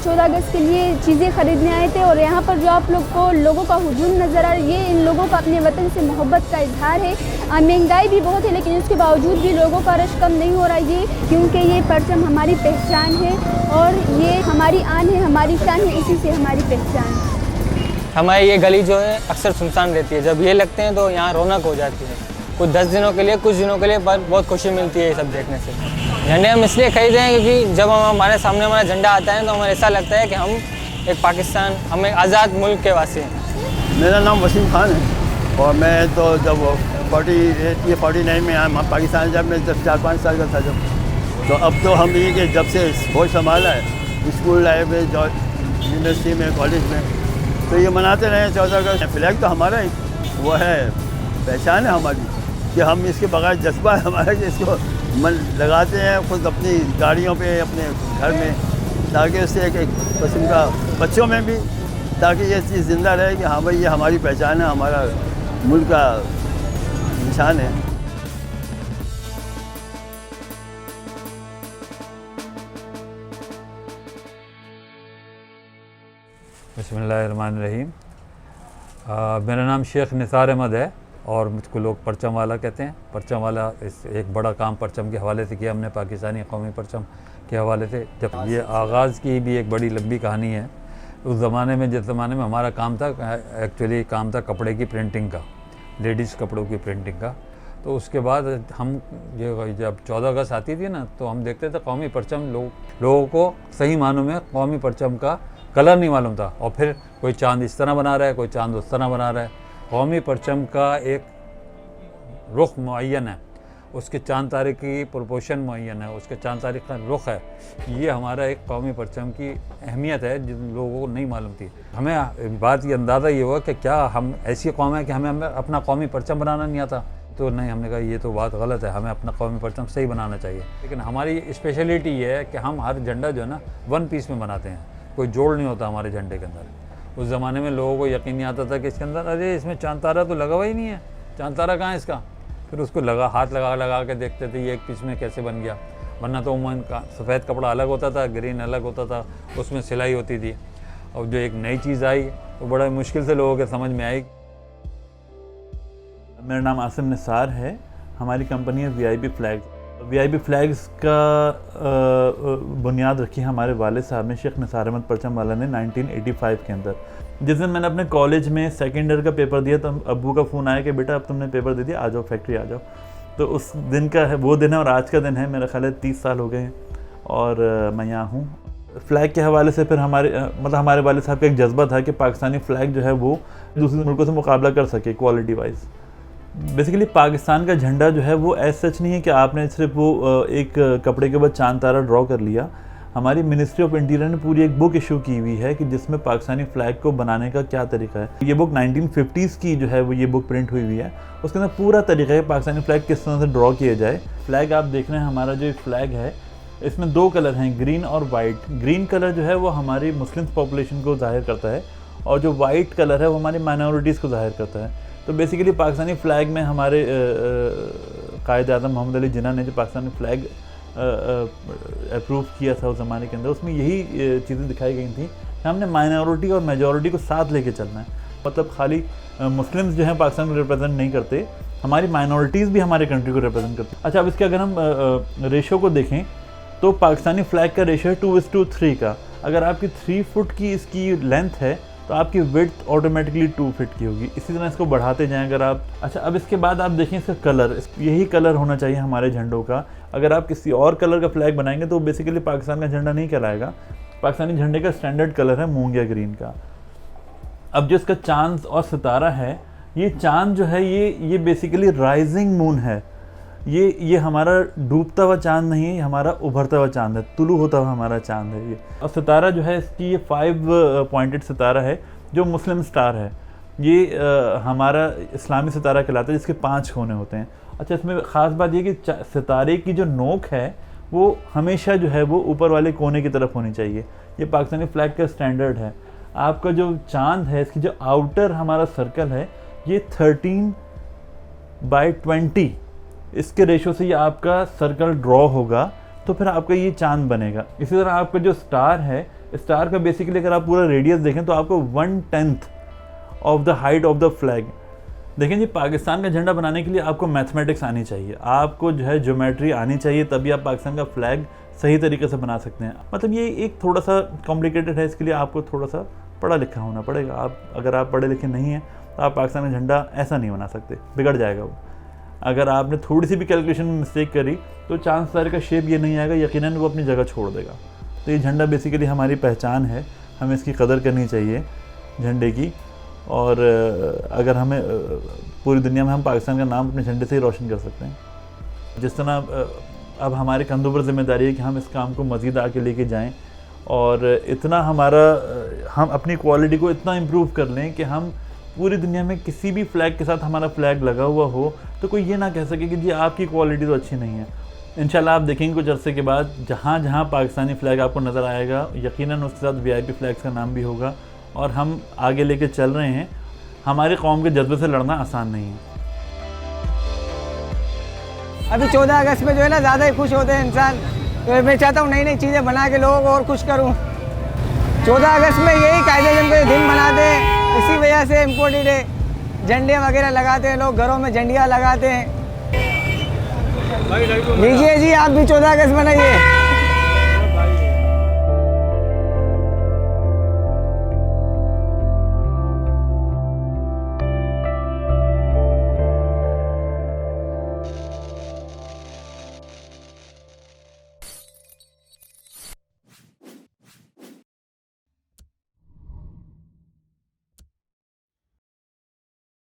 14 अगस्त के लिए चीज़ें ख़रीदने आए थे और यहाँ पर जो आप लोगों का हुजूम नज़र आ रहा है, ये इन लोगों का अपने वतन से मोहब्बत का इजहार है। महंगाई भी बहुत है, लेकिन उसके बावजूद भी लोगों का रश कम नहीं हो रहा है, ये क्योंकि ये परचम हमारी पहचान है और ये हमारी आन है, हमारी शान है, इसी से हमारी पहचान है। हमारी ये गली जो है अक्सर सुनसान रहती है, जब ये लगते हैं तो यहाँ रौनक हो जाती है। कुछ 10 दिनों के लिए, कुछ दिनों के लिए बहुत खुशी मिलती है ये सब देखने से। झंडे हम इसलिए खरीदे हैं क्योंकि जब हमारे सामने हमारा झंडा आता है तो हमें ऐसा लगता है कि हम एक पाकिस्तान, हम एक आज़ाद मुल्क के वासी हैं। मेरा नाम वसीम खान है और मैं तो जब 49 में आया पाकिस्तान, जब मैं 4-5 साल का था तो अब तो हम ये कि जब से होश संभाला है, स्कूल लाइफ में, यूनिवर्सिटी में, कॉलेज में, तो ये मनाते रहे 14 अगस्त। फ्लैग तो हमारा ही वो है, पहचान है हमारी, कि हम इसके बगैर जज्बा है हमारा कि इसको मन लगाते हैं खुद अपनी गाड़ियों पे, अपने घर में, ताकि उससे एक किस्म का बच्चों में भी, ताकि ये चीज़ ज़िंदा रहे कि हाँ भाई ये हमारी पहचान है, हमारा मुल्क का निशान है। बिस्मिल्लाहिर्रहमानिर्रहीम। मेरा नाम शेख निसार अहमद है और मुझको लोग परचम वाला कहते हैं। परचम वाला इस एक बड़ा काम परचम के हवाले से किया हमने, पाकिस्तानी कौमी परचम के हवाले से। जब ये आगाज़ की भी एक बड़ी लंबी कहानी है। उस ज़माने में, जिस ज़माने में हमारा काम था, एक्चुअली काम था कपड़े की प्रिंटिंग का, लेडीज़ कपड़ों की प्रिंटिंग का। तो उसके बाद हम ये जब 14 अगस्त आती थी ना, तो हम देखते थे कौमी परचम, लोगों को सही मानों में कौमी परचम का कलर नहीं मालूम था। और फिर कोई चाँद इस तरह बना रहा है, कोई चाँद उस तरह बना रहा है। कौमी परचम का एक रुख मुअय्यन है, उसके चाँद तारे की प्रोपोर्शन मुअय्यन है, उसके चाँद तारे का रुख है। ये हमारा एक कौमी परचम की अहमियत है जिन लोगों को नहीं मालूम थी। हमें बात ये अंदाज़ा ये हुआ कि क्या हम ऐसी कौम है कि हमें अपना कौमी परचम बनाना नहीं आता। तो नहीं, हमने कहा ये तो बात गलत है, हमें अपना कौमी परचम सही बनाना चाहिए। लेकिन हमारी स्पेशलिटी ये है कि हम हर झंडा जो है ना 1 पीस में बनाते हैं, कोई जोड़ नहीं होता हमारे झंडे के अंदर। उस ज़माने में लोगों को यकीन नहीं आता था कि इसके अंदर अरे इसमें चाँद तारा तो लगा हुआ ही नहीं है, चाँद तारा कहाँ है इसका। फिर उसको हाथ लगा के देखते थे ये एक पीस में कैसे बन गया। वरना तो उमूमन का सफ़ेद कपड़ा अलग होता था, ग्रीन अलग होता था, उसमें सिलाई होती थी। और जो एक नई चीज़ आई तो बड़ा मुश्किल से लोगों के समझ में आई। मेरा नाम आसिम निसार है। हमारी कंपनी है वीआईपी फ्लैग्स। वीआईपी फ्लैग्स का बुनियाद रखी हमारे वालिद साहब ने, शेख निसार अहमद परचम वाला ने 1985 के अंदर। जिस दिन मैंने अपने कॉलेज में सेकेंड ईयर का पेपर दिया तो अब्बू का फ़ोन आया कि बेटा अब तुमने पेपर दे दिया, आ जाओ फैक्ट्री आ जाओ। तो उस दिन का है, वो दिन है और आज का दिन है, मेरा ख्याल है 30 साल हो गए हैं और मैं यहाँ हूँ। फ़्लैग के हवाले से फिर हमारे वालिद साहब का एक जज्बा था कि पाकिस्तानी फ़्लैग जो है वो दूसरे मुल्कों से मुकाबला कर सके क्वालिटी वाइज। बेसिकली पाकिस्तान का झंडा जो है वो ऐसा सच नहीं है कि आपने सिर्फ वो एक कपड़े के बाद चांद तारा ड्रॉ कर लिया। हमारी मिनिस्ट्री ऑफ इंटीरियर ने पूरी एक बुक इशू की हुई है कि जिसमें पाकिस्तानी फ़्लैग को बनाने का क्या तरीका है। ये बुक 1950s की जो है वो ये बुक प्रिंट हुई है। उसके अंदर पूरा तरीका है पाकिस्तानी फ़्लैग किस तरह से ड्रॉ किया जाए। फ़्लैग आप देख रहे हैं, हमारा जो फ़्लैग है इसमें 2 कलर हैं, ग्रीन और वाइट। ग्रीन कलर जो है वो हमारी मुस्लिम पॉपुलेशन को ज़ाहिर करता है और जो वाइट कलर है वो हमारी माइनॉरिटीज़ को ज़ाहिर करता है। तो बेसिकली पाकिस्तानी फ़्लैग में हमारे कायद-ए-आज़म मोहम्मद अली जिन्ना ने जो पाकिस्तानी फ़्लैग अप्रूव किया था उस ज़माने के अंदर, उसमें यही चीज़ें दिखाई गई थी कि हमने माइनॉरिटी और मेजॉरिटी को साथ लेके चलना है। मतलब खाली मुस्लिम्स जो हैं पाकिस्तान को रिप्रेजेंट नहीं करते, हमारी माइनॉरिटीज़ भी हमारे कंट्री को रिप्रेजेंट करती। अच्छा, अब इसके अगर हम रेशो को देखें तो पाकिस्तानी फ़्लैग का रेशो है 2:3 का। अगर आपकी 3 फुट की इसकी लेंथ है तो आपकी विड्थ ऑटोमेटिकली 2 फीट की होगी। इसी तरह इसको बढ़ाते जाएं अगर आप। अच्छा, अब इसके बाद आप देखें इसका कलर, यही कलर होना चाहिए हमारे झंडों का। अगर आप किसी और कलर का फ्लैग बनाएंगे तो बेसिकली पाकिस्तान का झंडा नहीं कहलाएगा। पाकिस्तानी झंडे का स्टैंडर्ड कलर है मूंगिया ग्रीन का। अब जो इसका चांद और सितारा है, ये चांद जो है ये बेसिकली राइजिंग मून है। ये हमारा डूबता हुआ चांद नहीं है, ये हमारा उभरता हुआ चांद है, तुलू होता हुआ हमारा चांद है ये। और सितारा जो है इसकी ये 5 पॉइंटेड सितारा है जो मुस्लिम स्टार है। ये हमारा इस्लामी सितारा कहलाता है जिसके 5 कोने होते हैं। अच्छा, इसमें ख़ास बात ये कि सितारे की जो नोक है वो हमेशा जो है वो ऊपर वाले कोने की तरफ होनी चाहिए। ये पाकिस्तानी फ्लैग का स्टैंडर्ड है। आपका जो चांद है इसकी जो आउटर हमारा सर्कल है ये 13/20 इसके रेशो से ये आपका सर्कल ड्रॉ होगा तो फिर आपका ये चांद बनेगा। इसी तरह आपका जो स्टार है स्टार का बेसिकली अगर आप पूरा रेडियस देखें तो आपको 1/10 of the height of the flag. देखें जी, पाकिस्तान का झंडा बनाने के लिए आपको मैथमेटिक्स आनी चाहिए, आपको जो है ज्योमेट्री आनी चाहिए, तभी आप पाकिस्तान का फ्लैग सही तरीके से बना सकते हैं। मतलब ये एक थोड़ा सा कॉम्प्लिकेटेड है, इसके लिए आपको थोड़ा सा पढ़ा लिखा होना पड़ेगा। अगर आप पढ़े लिखे नहीं हैं तो आप पाकिस्तान का झंडा ऐसा नहीं बना सकते, बिगड़ जाएगा वो। अगर आपने थोड़ी सी भी कैलकुलेशन में मिस्टेक करी तो चांद तारे का शेप ये नहीं आएगा, यकीनन वो अपनी जगह छोड़ देगा। तो ये झंडा बेसिकली हमारी पहचान है, हमें इसकी कदर करनी चाहिए झंडे की। और अगर हमें पूरी दुनिया में हम पाकिस्तान का नाम अपने झंडे से ही रोशन कर सकते हैं। जिस तरह अब हमारे कंधों पर जिम्मेदारी है कि हम इस काम को मज़ीद आगे लेके जाएं और इतना हम अपनी क्वालिटी को इतना इम्प्रूव कर लें कि हम पूरी दुनिया में किसी भी फ्लैग के साथ हमारा फ्लैग लगा हुआ हो तो कोई ये ना कह सके कि जी आपकी क्वालिटी तो अच्छी नहीं है। इंशाल्लाह आप देखेंगे कुछ अरसे के बाद जहाँ जहाँ पाकिस्तानी फ़्लैग आपको नज़र आएगा, यकीनन उसके साथ VIP फ्लैग्स का नाम भी होगा। और हम आगे लेके चल रहे हैं। हमारी कौम के जज्बे से लड़ना आसान नहीं है। अभी 14 अगस्त में जो है ना ज़्यादा ही खुश होते हैं इंसान, तो मैं चाहता हूँ नई नई चीज़ें बना के लोगों को और खुश करूँ। 14 अगस्त में यही कायदे जम के दिन मनाते हैं, इसी वजह से इम्पोर्टेड है। झंडे वगैरह लगाते हैं लोग, घरों में झंडियाँ लगाते हैं। लीजिए जी, आप भी 14 अगस्त मनाइए।